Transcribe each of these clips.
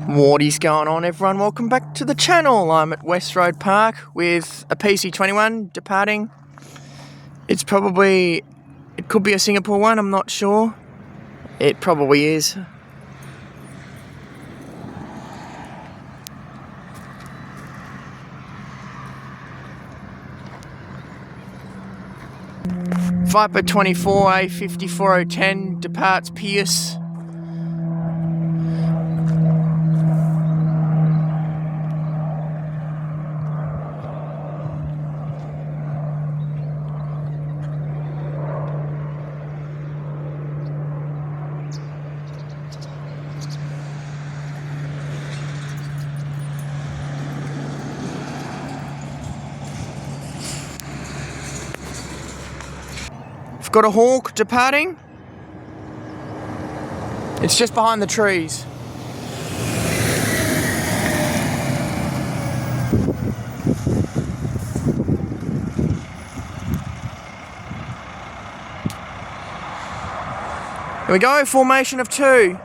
What is going on, everyone? Welcome back to the channel. I'm at West Road Park with a PC21 departing. It could be a Singapore one, I'm not sure. It probably is. Viper 24A 54010 departs Pierce. I've got a Hawk departing. It's just behind the trees. Here we go, formation of two.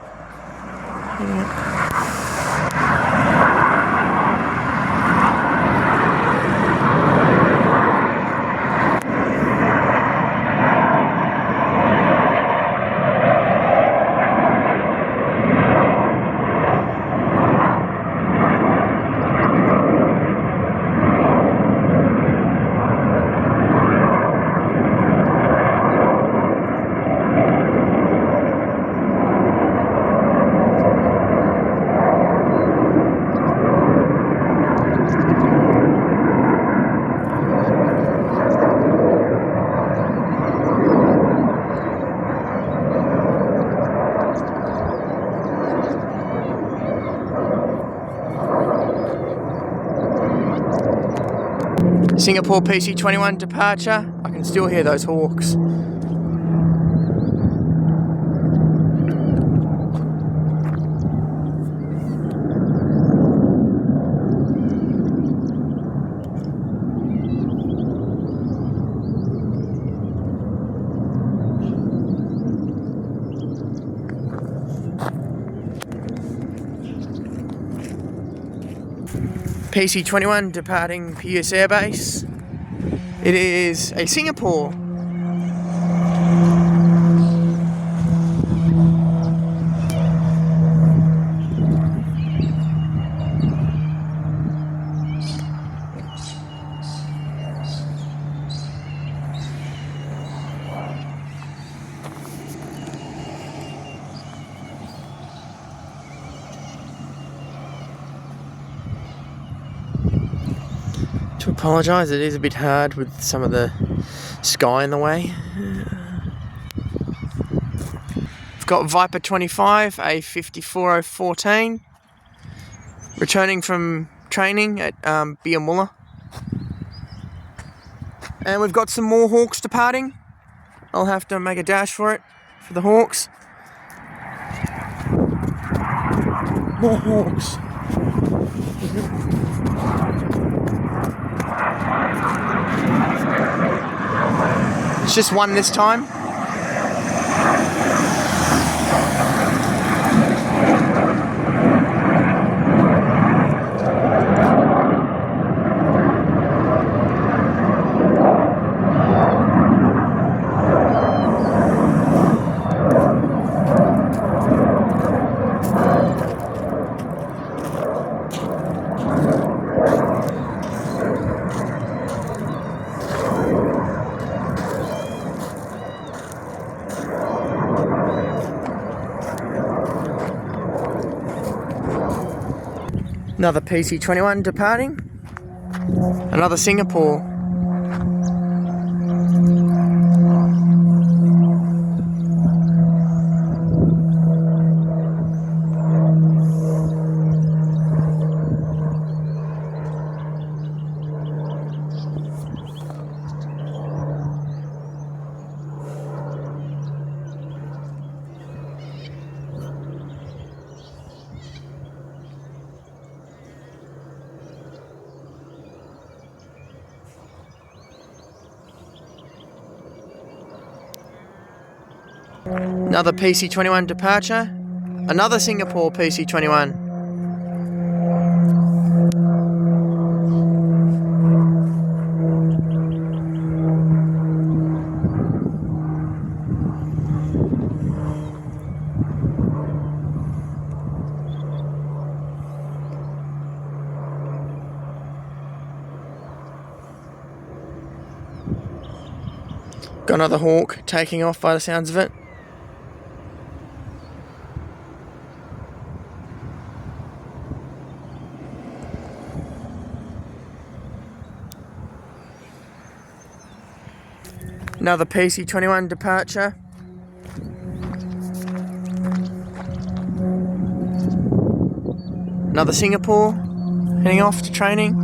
Singapore PC21 departure. I can still hear those Hawks. PC21 departing Pierce Air Base. It is a Singapore. To apologise, it is a bit hard with some of the sky in the way. I've got Viper 25, a 54014, returning from training at Biamulla. And we've got some more Hawks departing. I'll have to make a dash for it, for the Hawks. More Hawks. It's just one this time. Another PC21 departing. Another Singapore. Another PC21 departure. Another Singapore PC21. Got another hawk taking off by the sounds of it. Another PC-21 departure. Another Singapore, heading off to training.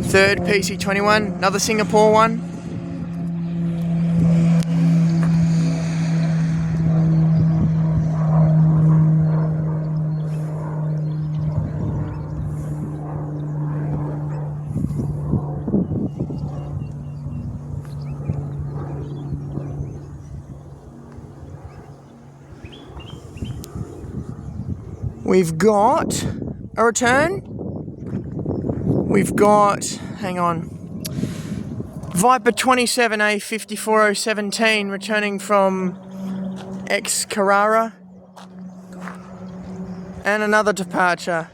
Third PC-21, another Singapore one. We've got a return. We've got, hang on, Viper 27A54017 returning from ex-Carrara. And another departure.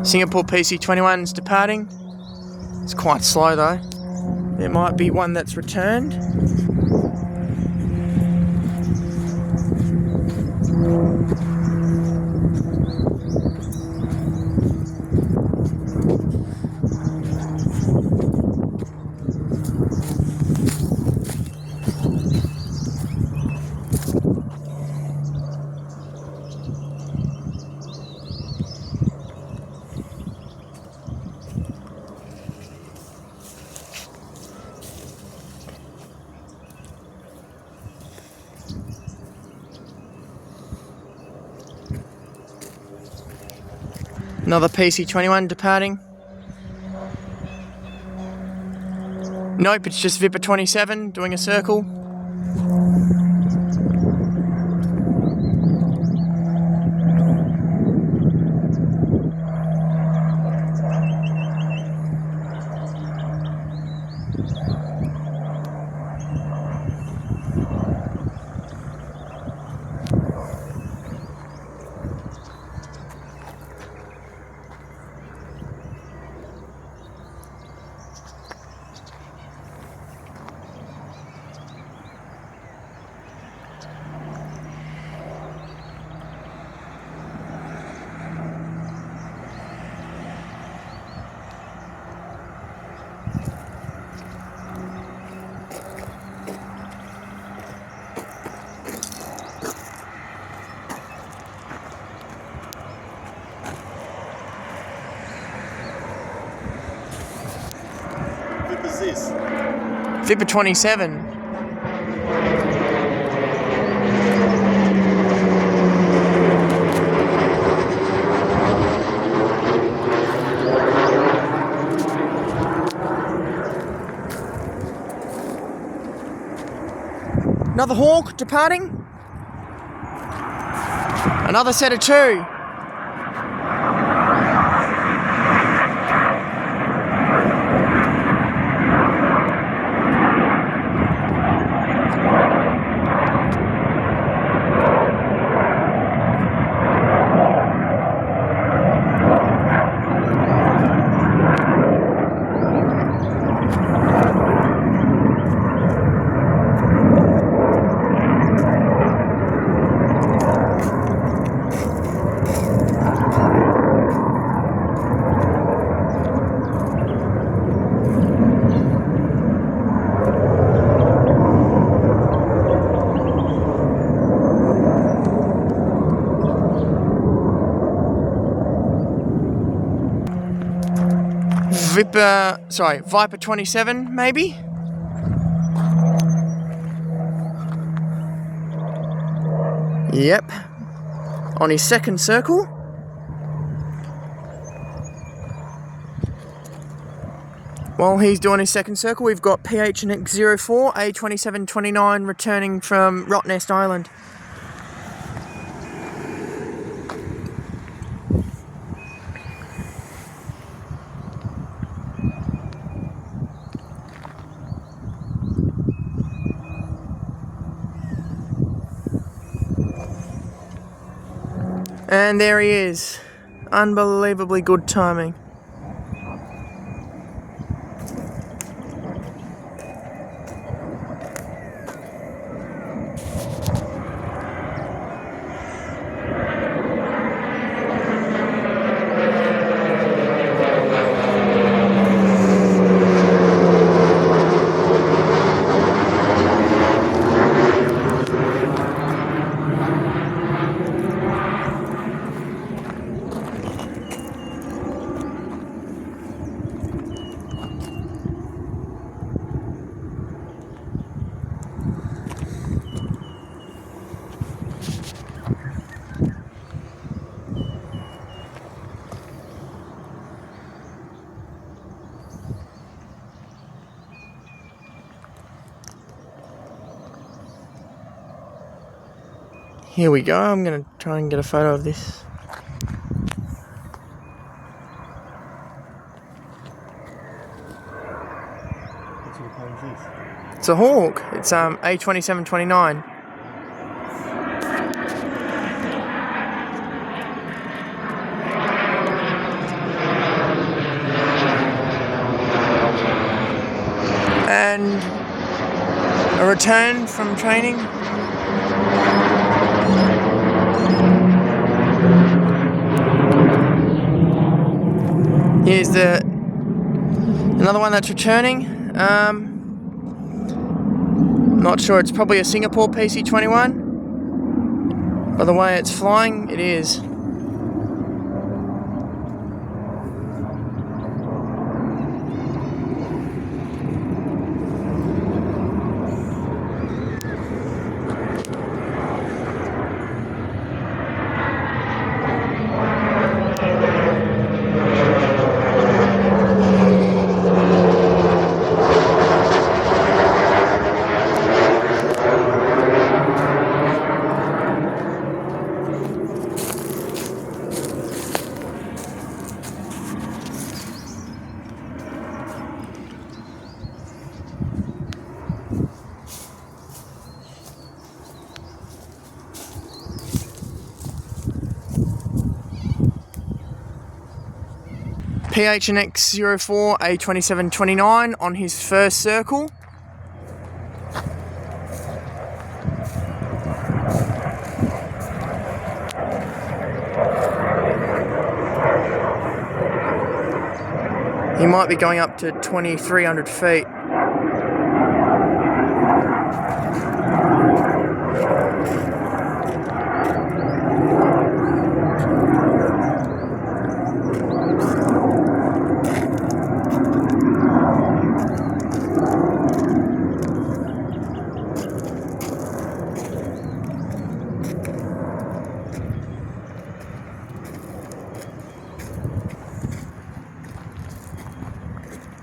Singapore PC-21's departing. It's quite slow though. There might be one that's returned. Another PC-21 departing. Nope, it's just Viper 27 doing a circle. Viper 27. Another hawk departing. Another set of two. Viper 27 maybe? Yep, on his second circle. While he's doing his second circle, we've got PHNX04 A2729 returning from Rottnest Island. And there he is. Unbelievably good timing. Here we go, I'm going to try and get a photo of this. It's a hawk, it's A2729. And a return from training. Here's another one that's returning. Not sure, it's probably a Singapore PC21. By the way it's flying, it is. PHNX04 A2729 on his first circle. He might be going up to 2,300 feet.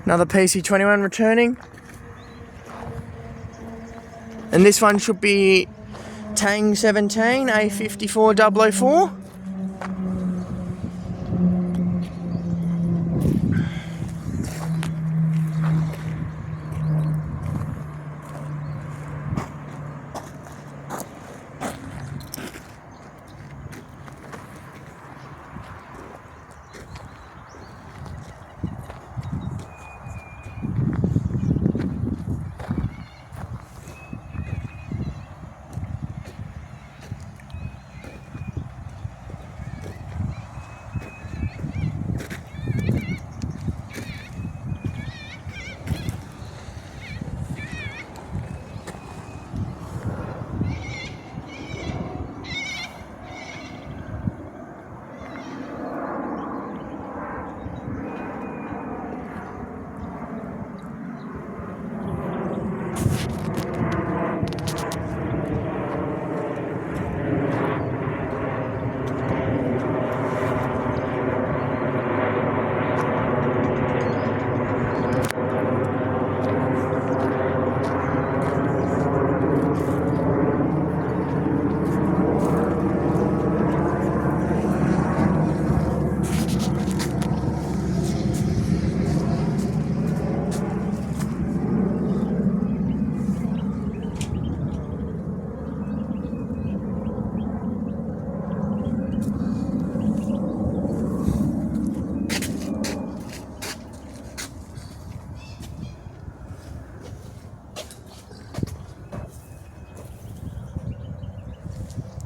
Another PC21 returning. And this one should be Tang 17 A54 004.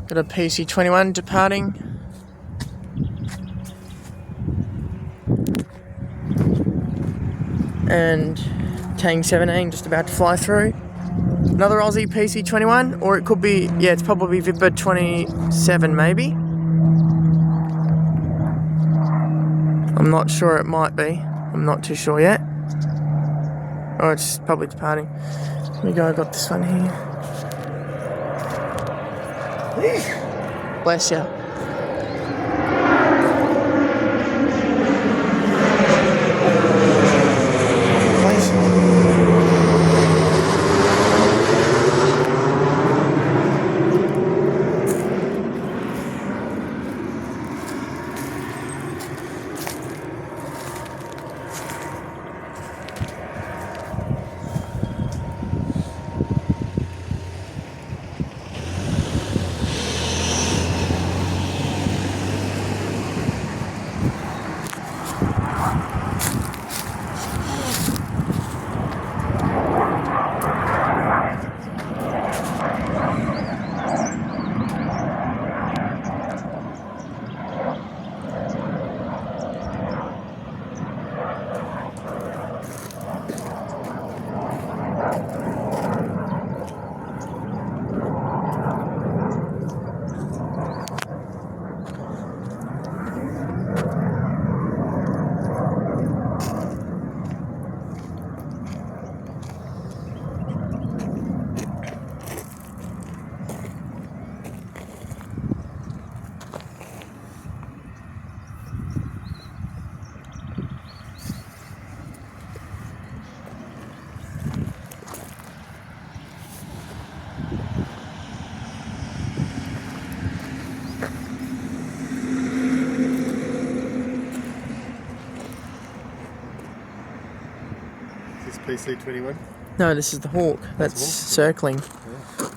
Got a PC21 departing. And Tang 17 just about to fly through. Another Aussie PC21, or it could be, yeah, it's probably Viper 27 maybe. I'm not sure, it might be. I'm not too sure yet. Oh, it's probably departing. Here we go, I got this one here. Bless ya. Is this PC21? No, this is the Hawk that's circling. Yeah.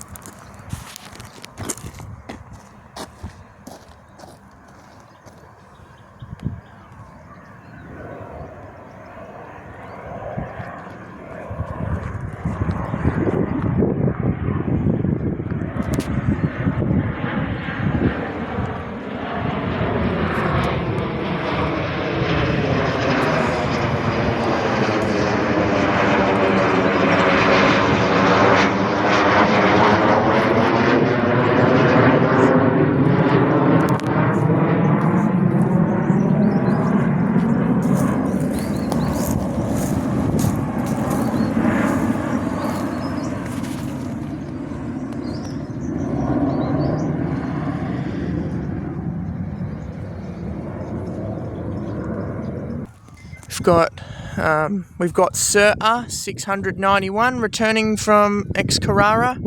We've got We've got spottn 691 returning from ex-Carrara.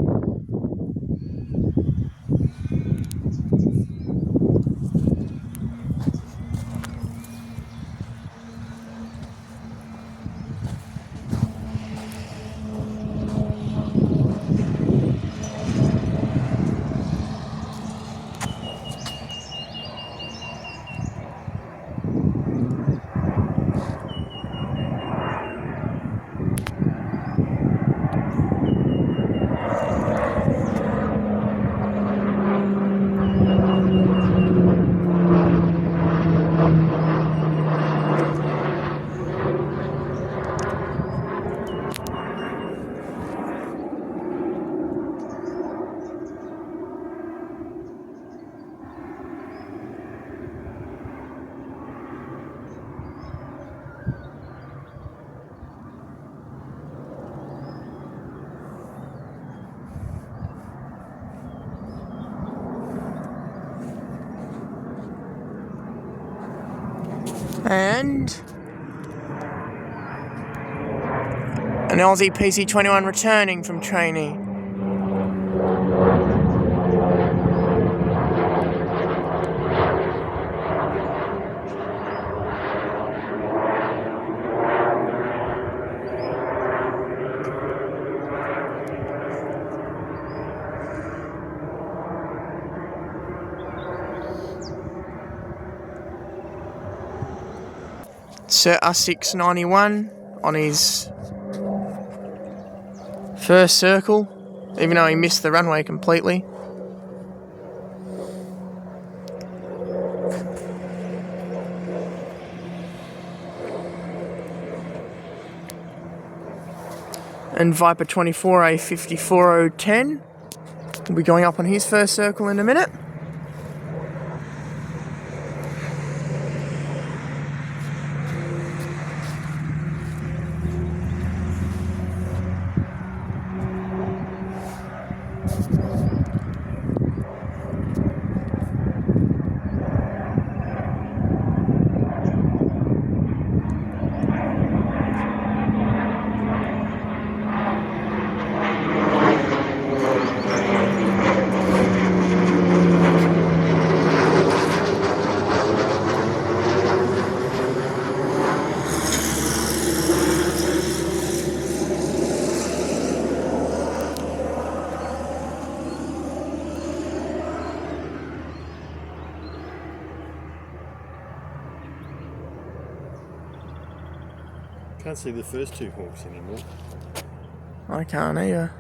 And an Aussie PC21 returning from training. spottn 691 on his first circle, even though he missed the runway completely. And Viper 24 a 54010 will be going up on his first circle in a minute. Can't see the first two hawks anymore. I can't either.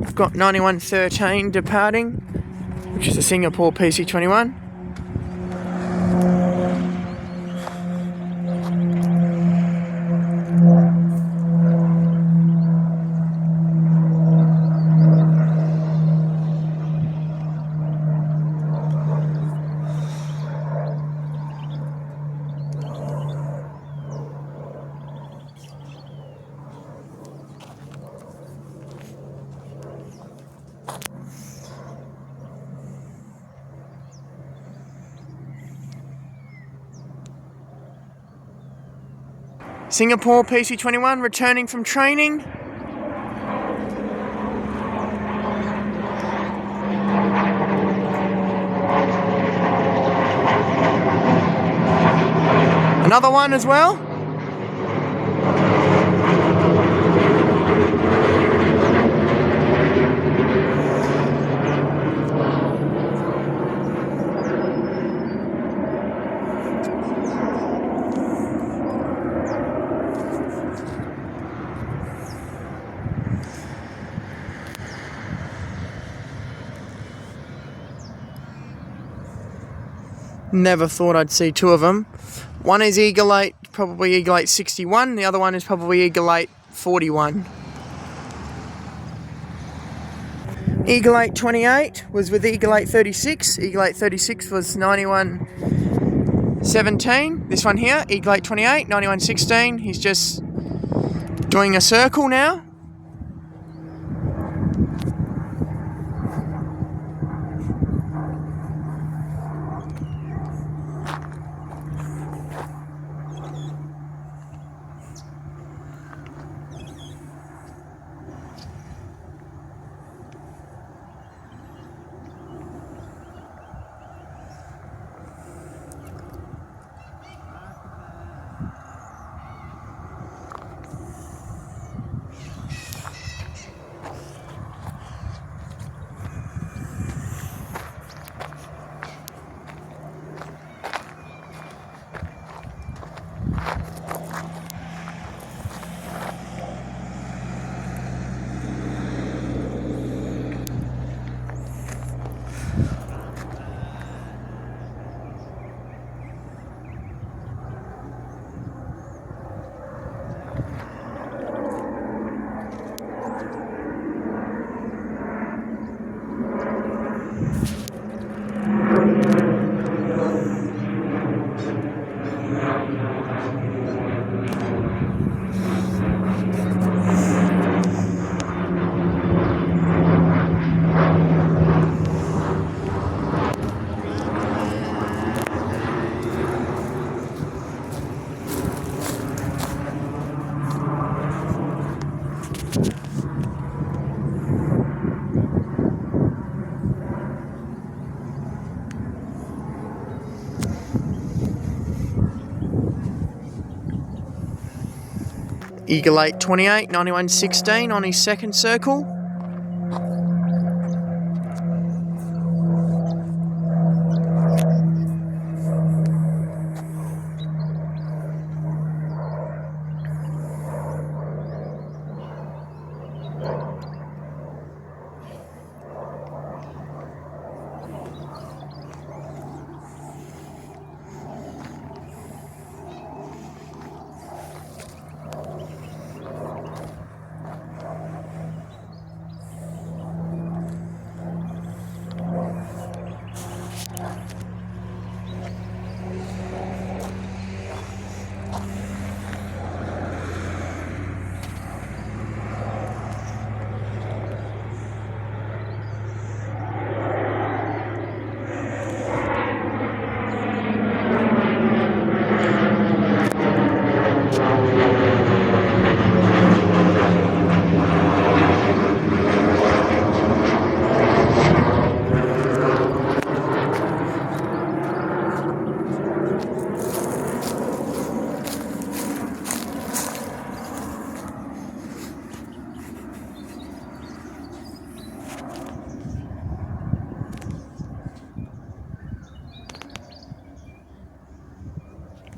I've got 9113 departing, which is a Singapore PC21. Singapore PC21 returning from training. Another one as well. Never thought I'd see two of them. One is Eagle 8, probably Eagle 8 61. The other one is probably Eagle 8 41. Eagle 8 28 was with Eagle 8 36. Eagle 8 36 was 91 17. This one here, Eagle 8 28, 91 16. He's just doing a circle now. Eagle 828, 9116 on his second circle.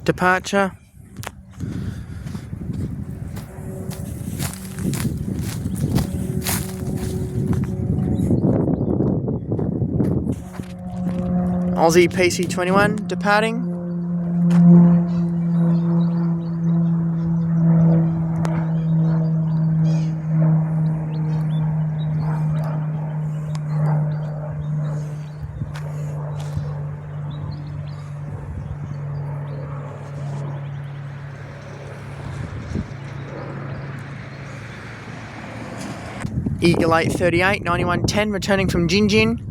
Departure. Aussie PC21 departing. Eagle 838, 9110 returning from Jinjin.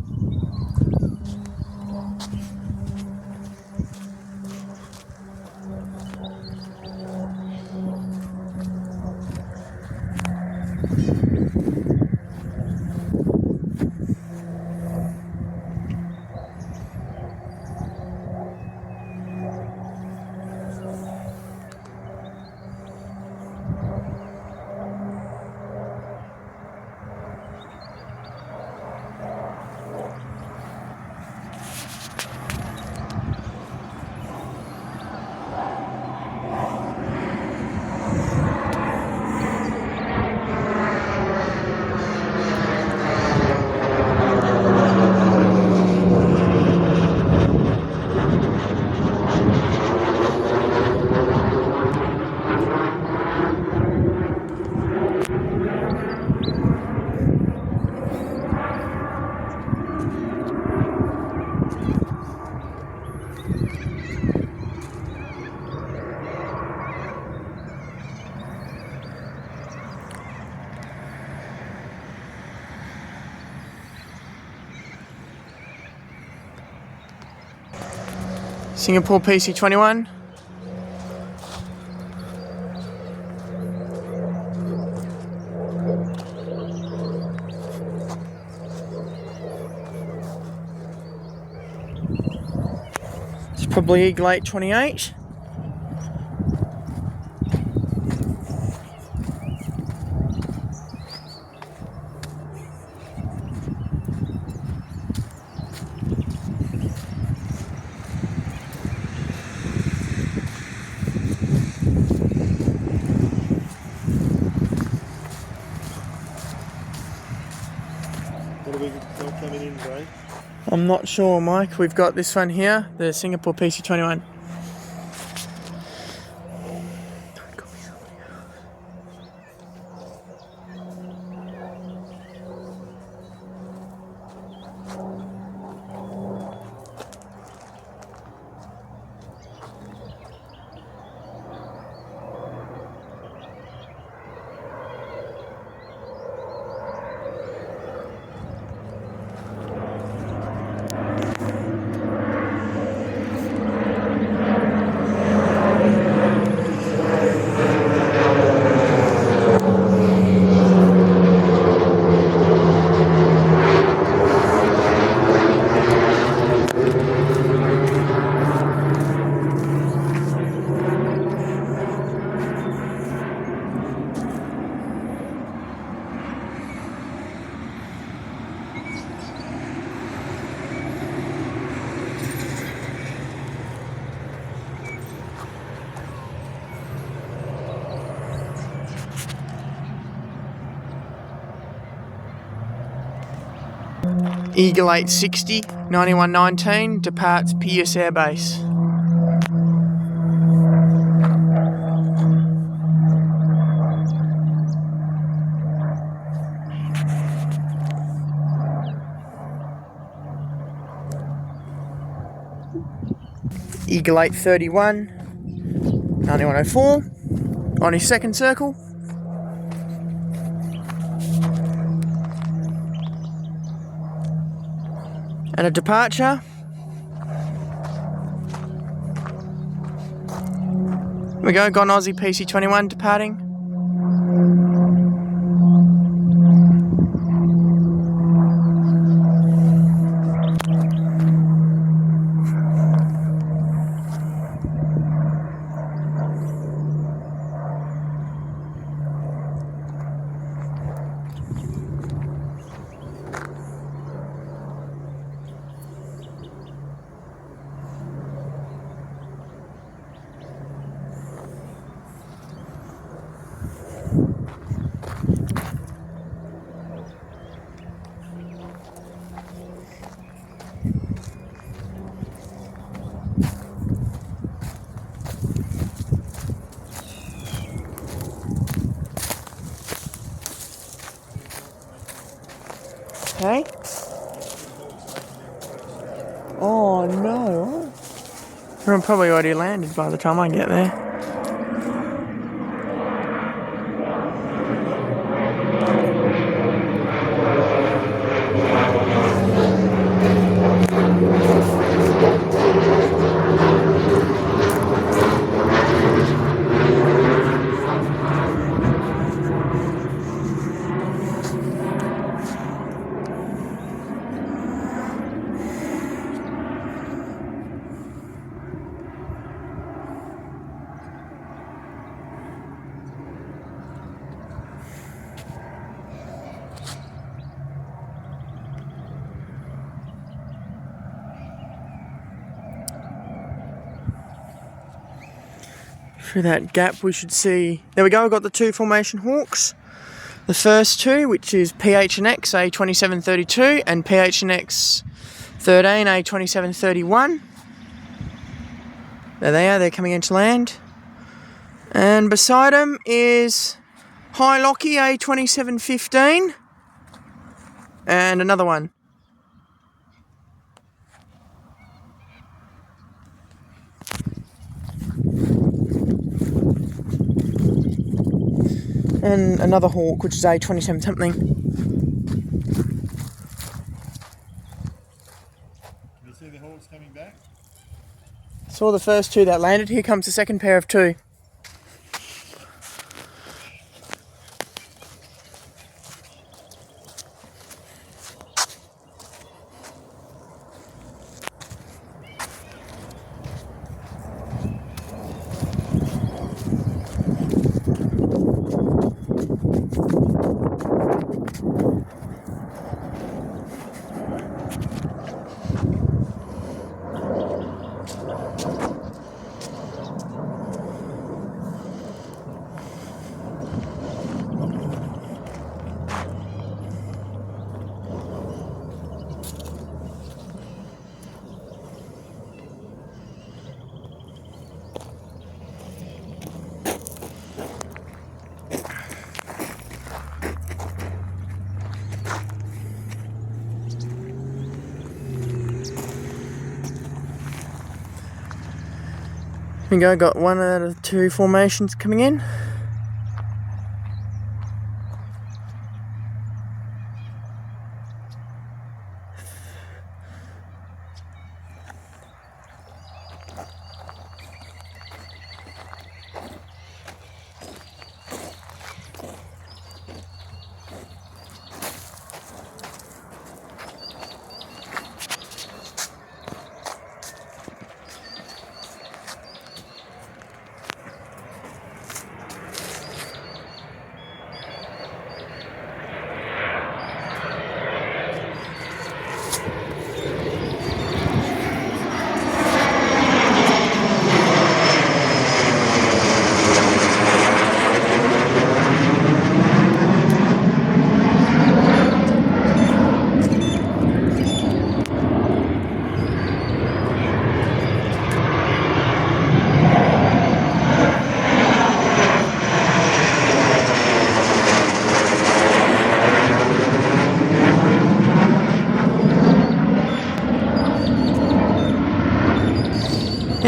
Singapore PC21. It's probably Eagle 828. What are we got coming in, Bray? I'm not sure, Mike. We've got this one here, the Singapore PC21. Eagle 860, 9119, departs Pierce Air Base. Eagle 831, 9104, on his second circle. And a departure. Here we go, Gone Aussie PC21 departing. Okay. Oh no. We're probably already landed by the time I get there. Through that gap we should see, there we go, I've got the two formation hawks. The first two, which is PHNX A2732 and PHNX 13 A2731. There they are, they're coming into land. And beside them is High Lockie A2715 and another one. And another hawk, which is A27 something. You see the hawks coming back? Saw the first two that landed. Here comes the second pair of two. Here we go, got one out of two formations coming in.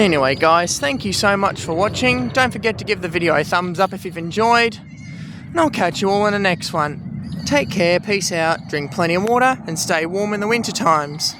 Anyway guys, thank you so much for watching. Don't forget to give the video a thumbs up if you've enjoyed. And I'll catch you all in the next one. Take care, peace out, drink plenty of water and stay warm in the winter times.